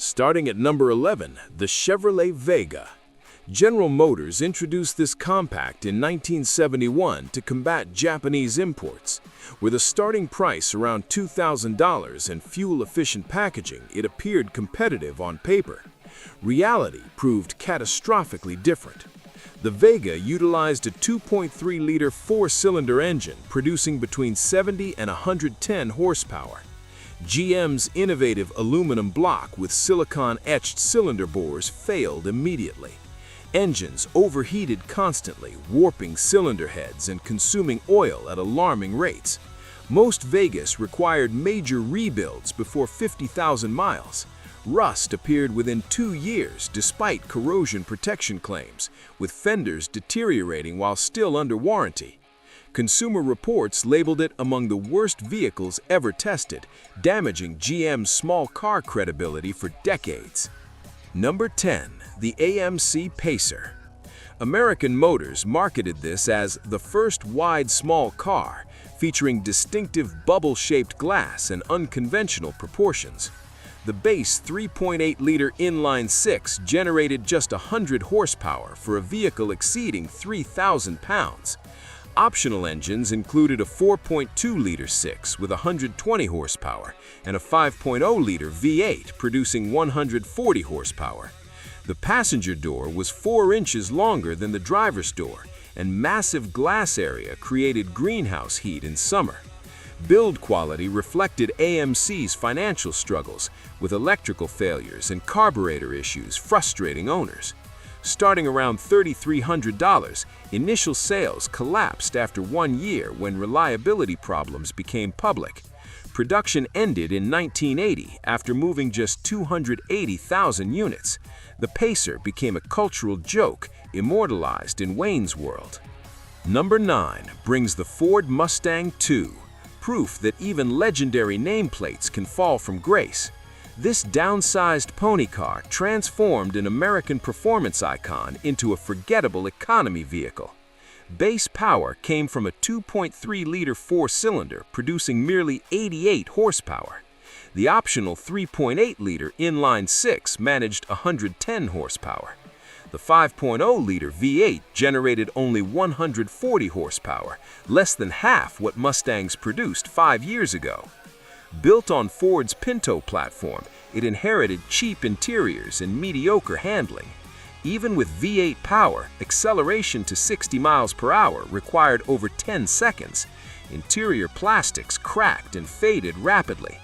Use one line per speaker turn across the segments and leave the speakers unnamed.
Starting at number 11, the Chevrolet Vega. General Motors introduced this compact in 1971 to combat Japanese imports. With a starting price around $2,000 and fuel-efficient packaging, it appeared competitive on paper. Reality proved catastrophically different. The Vega utilized a 2.3-liter four-cylinder engine, producing between 70 and 110 horsepower. GM's innovative aluminum block with silicon-etched cylinder bores failed immediately. Engines overheated constantly, warping cylinder heads and consuming oil at alarming rates. Most Vegas required major rebuilds before 50,000 miles. Rust appeared within 2 years despite corrosion protection claims, with fenders deteriorating while still under warranty. Consumer Reports labeled it among the worst vehicles ever tested, damaging GM's small car credibility for decades. Number 10. The AMC Pacer. American Motors marketed this as the first wide small car, featuring distinctive bubble-shaped glass and unconventional proportions. The base 3.8-liter inline-six generated just 100 horsepower for a vehicle exceeding 3,000 pounds. Optional engines included a 4.2-liter six with 120 horsepower and a 5.0-liter V8 producing 140 horsepower. The passenger door was 4 inches longer than the driver's door, and massive glass area created greenhouse heat in summer. Build quality reflected AMC's financial struggles, with electrical failures and carburetor issues frustrating owners. Starting around $3,300, initial sales collapsed after 1 year when reliability problems became public. Production ended in 1980 after moving just 280,000 units. The Pacer became a cultural joke, immortalized in Wayne's World. Number 9 brings the Ford Mustang II, proof that even legendary nameplates can fall from grace. This downsized pony car transformed an American performance icon into a forgettable economy vehicle. Base power came from a 2.3-liter four-cylinder producing merely 88 horsepower. The optional 3.8-liter inline-six managed 110 horsepower. The 5.0-liter V8 generated only 140 horsepower, less than half what Mustangs produced 5 years ago. Built on Ford's Pinto platform, it inherited cheap interiors and mediocre handling. Even with V8 power, acceleration to 60 miles per hour required over 10 seconds. Interior plastics cracked and faded rapidly.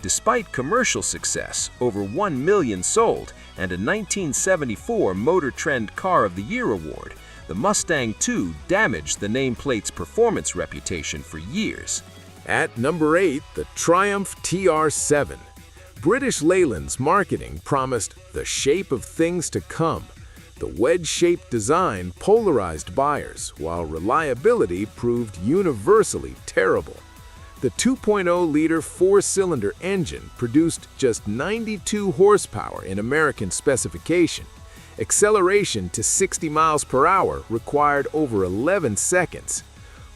Despite commercial success, over 1 million sold, and a 1974 Motor Trend Car of the Year award, the Mustang II damaged the nameplate's performance reputation for years.
At number 8, the Triumph TR7. British Leyland's marketing promised the shape of things to come. The wedge-shaped design polarized buyers, while reliability proved universally terrible. The 2.0-liter four-cylinder engine produced just 92 horsepower in American specification. Acceleration to 60 miles per hour required over 11 seconds.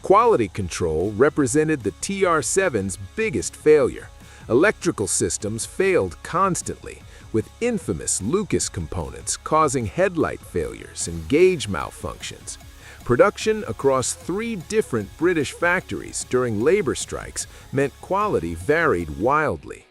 Quality control represented the TR7's biggest failure. Electrical systems failed constantly, with infamous Lucas components causing headlight failures and gauge malfunctions. Production across 3 different British factories during labor strikes meant quality varied wildly.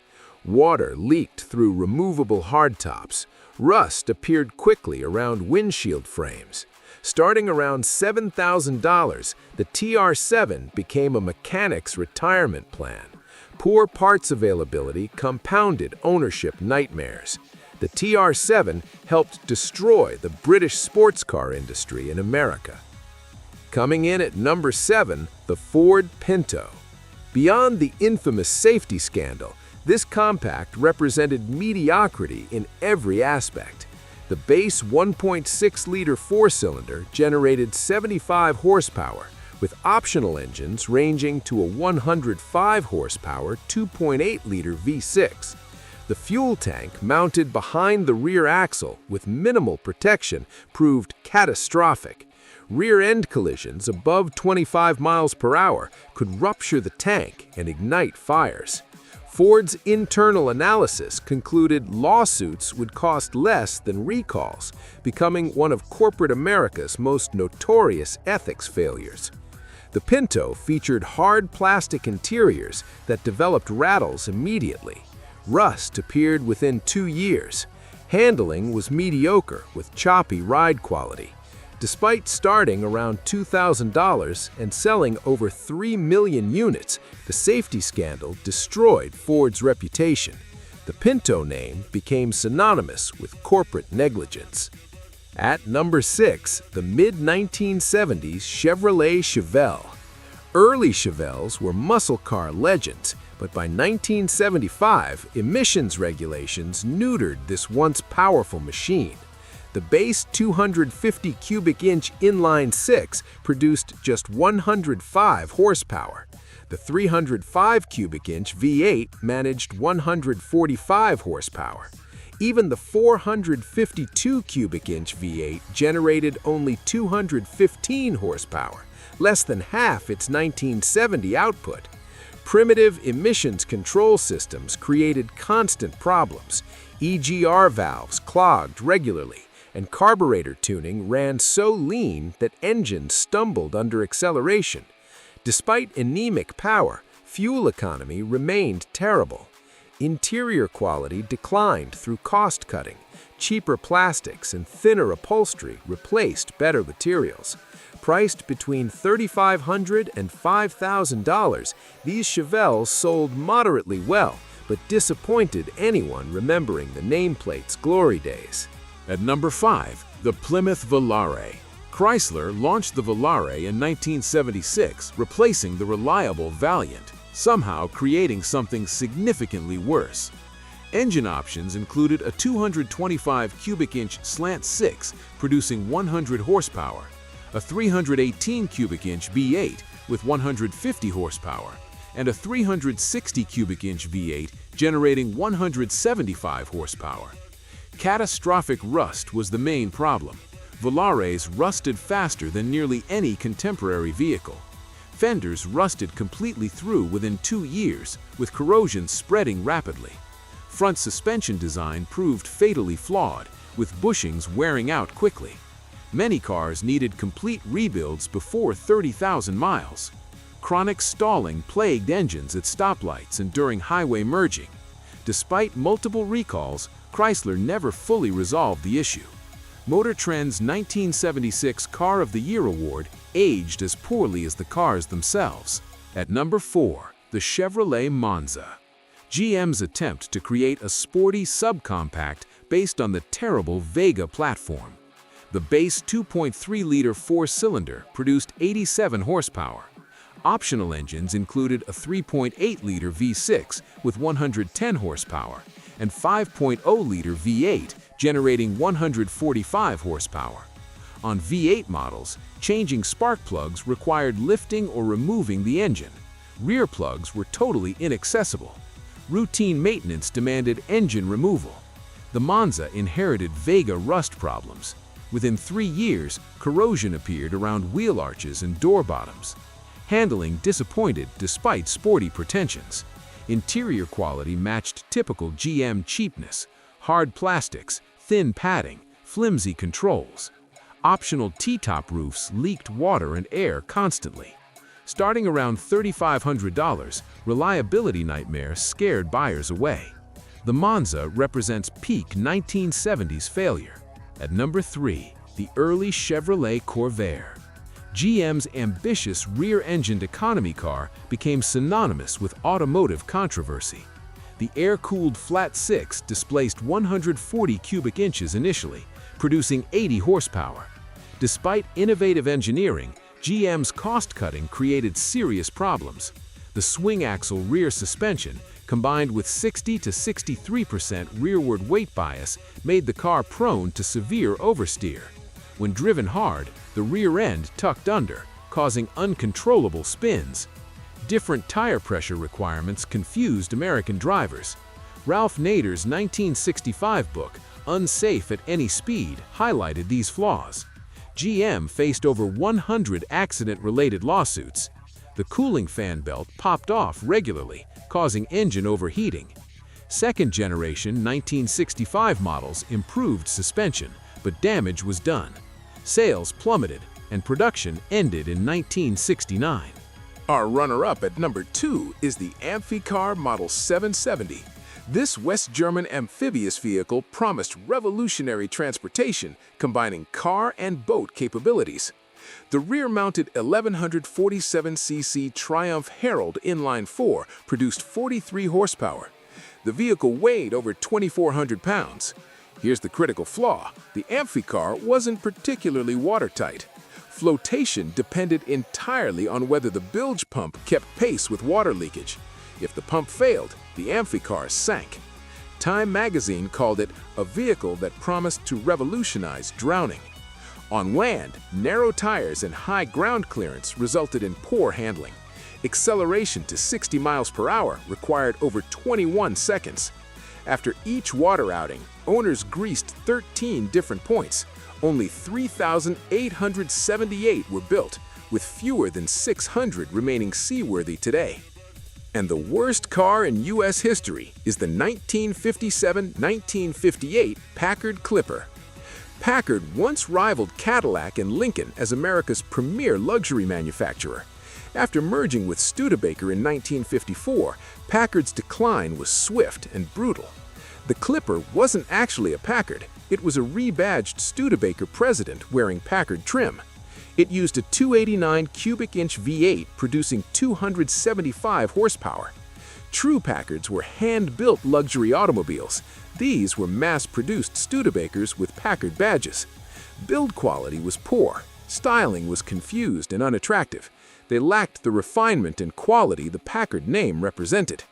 Water leaked through removable hardtops. Rust appeared quickly around windshield frames. Starting around $7,000, the TR7 became a mechanic's retirement plan. Poor parts availability compounded ownership nightmares. The TR7 helped destroy the British sports car industry in America. Coming in at number 7, the Ford Pinto. Beyond the infamous safety scandal, this compact represented mediocrity in every aspect. The base 1.6-liter four-cylinder generated 75 horsepower, with optional engines ranging to a 105-horsepower 2.8-liter V6. The fuel tank mounted behind the rear axle with minimal protection proved catastrophic. Rear-end collisions above 25 miles per hour could rupture the tank and ignite fires. Ford's internal analysis concluded lawsuits would cost less than recalls, becoming one of corporate America's most notorious ethics failures. The Pinto featured hard plastic interiors that developed rattles immediately. Rust appeared within 2 years. Handling was mediocre with choppy ride quality. Despite starting around $2,000 and selling over 3 million units, the safety scandal destroyed Ford's reputation. The Pinto name became synonymous with corporate negligence. At number 6, the mid-1970s Chevrolet Chevelle. Early Chevelles were muscle car legends, but by 1975, emissions regulations neutered this once powerful machine. The base 250 cubic inch inline-six produced just 105 horsepower. The 305 cubic inch V8 managed 145 horsepower. Even the 452 cubic inch V8 generated only 215 horsepower, less than half its 1970 output. Primitive emissions control systems created constant problems. EGR valves clogged regularly, and carburetor tuning ran so lean that engines stumbled under acceleration. Despite anemic power, fuel economy remained terrible. Interior quality declined through cost cutting. Cheaper plastics and thinner upholstery replaced better materials. Priced between $3,500 and $5,000, these Chevelles sold moderately well, but disappointed anyone remembering the nameplate's glory days.
At number 5, the Plymouth Volare. Chrysler launched the Volare in 1976, replacing the reliable Valiant, somehow creating something significantly worse. Engine options included a 225 cubic inch slant 6 producing 100 horsepower, a 318 cubic inch V8 with 150 horsepower, and a 360 cubic inch V8 generating 175 horsepower. Catastrophic rust was the main problem. Volares rusted faster than nearly any contemporary vehicle. Fenders rusted completely through within 2 years, with corrosion spreading rapidly. Front suspension design proved fatally flawed, with bushings wearing out quickly. Many cars needed complete rebuilds before 30,000 miles. Chronic stalling plagued engines at stoplights and during highway merging. Despite multiple recalls, Chrysler never fully resolved the issue. Motor Trend's 1976 Car of the Year award aged as poorly as the cars themselves. At number 4, the Chevrolet Monza. GM's attempt to create a sporty subcompact based on the terrible Vega platform. The base 2.3-liter four-cylinder produced 87 horsepower. Optional engines included a 3.8-liter V6 with 110 horsepower and 5.0-liter V8 generating 145 horsepower. On V8 models, changing spark plugs required lifting or removing the engine. Rear plugs were totally inaccessible. Routine maintenance demanded engine removal. The Monza inherited Vega rust problems. Within 3 years, corrosion appeared around wheel arches and door bottoms. Handling disappointed despite sporty pretensions. Interior quality matched typical GM cheapness: hard plastics, thin padding, flimsy controls. Optional T-top roofs leaked water and air constantly. Starting around $3,500, reliability nightmares scared buyers away. The Monza represents peak 1970s failure. At number 3, the early Chevrolet Corvair. GM's ambitious rear-engined economy car became synonymous with automotive controversy. The air-cooled flat six displaced 140 cubic inches initially, producing 80 horsepower. Despite innovative engineering, GM's cost-cutting created serious problems. The swing-axle rear suspension, combined with 60 to 63% rearward weight bias, made the car prone to severe oversteer. When driven hard, the rear end tucked under, causing uncontrollable spins. Different tire pressure requirements confused American drivers. Ralph Nader's 1965 book, Unsafe at Any Speed, highlighted these flaws. GM faced over 100 accident-related lawsuits.
The cooling fan belt popped off regularly, causing engine overheating. Second-generation 1965 models improved suspension, but damage was done. Sales plummeted, and production ended in 1969.
Our runner-up at number 2 is the Amphicar Model 770. This West German amphibious vehicle promised revolutionary transportation, combining car and boat capabilities. The rear-mounted 1147cc Triumph Herald inline-4 produced 43 horsepower. The vehicle weighed over 2,400 pounds. Here's the critical flaw: the Amphicar wasn't particularly watertight. Flotation depended entirely on whether the bilge pump kept pace with water leakage. If the pump failed, the Amphicar sank. Time magazine called it a vehicle that promised to revolutionize drowning. On land, narrow tires and high ground clearance resulted in poor handling. Acceleration to 60 miles per hour required over 21 seconds. After each water outing, owners greased 13 different points. Only 3,878 were built, with fewer than 600 remaining seaworthy today. And the worst car in U.S. history is the 1957-1958 Packard Clipper. Packard once rivaled Cadillac and Lincoln as America's premier luxury manufacturer. After merging with Studebaker in 1954, Packard's decline was swift and brutal. The Clipper wasn't actually a Packard. It was a rebadged Studebaker president wearing Packard trim. It used a 289 cubic inch V8 producing 275 horsepower. True Packards were hand-built luxury automobiles. These were mass-produced Studebakers with Packard badges. Build quality was poor. Styling was confused and unattractive. They lacked the refinement and quality the Packard name represented.